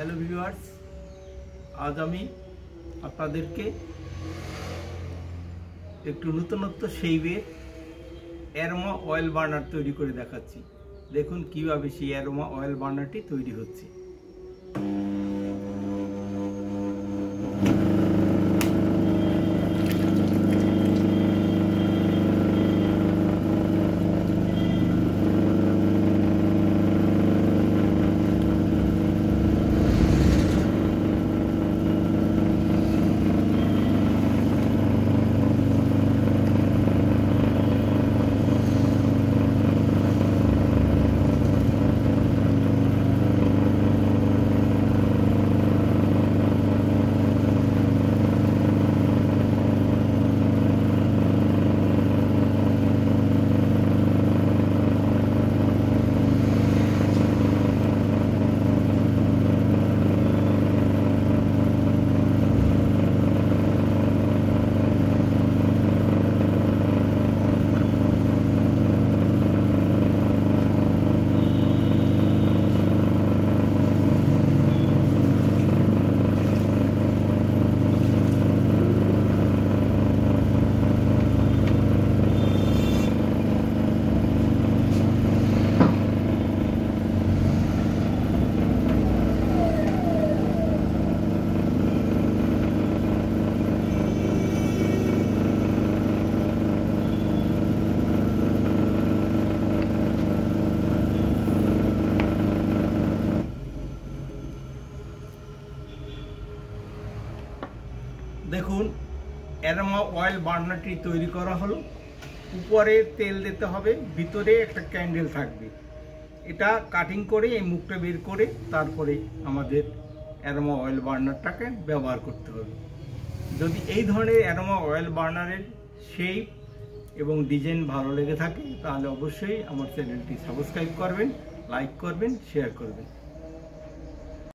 Hello viewers, আজ আমি আপনাদেরকে একটু নতুনত্ব শেইভের অ্যারোমা অয়েল বার্নার তৈরি করে দেখাচ্ছি। দেখুন কিভাবে সেই অ্যারোমা অয়েল বার্নারটি তৈরি হচ্ছে। দেখুন অ্যারোমা অয়েল বার্নারটি তৈরি করা হলো। উপরে তেল দিতে হবে, ভিতরে একটা ক্যান্ডেল থাকবে। এটা কাটিং করে এই মুখটা বের করে তারপরে আমাদের অ্যারোমা অয়েল বার্নারটাকে ব্যবহার করতে হবে। যদি এই ধরনের অ্যারোমা অয়েল বার্নারের শেপ এবং ডিজাইন ভালো লেগে থাকে তাহলে অবশ্যই আমার চ্যানেলটি সাবস্ক্রাইব করবেন, লাইক করবেন, শেয়ার করবেন।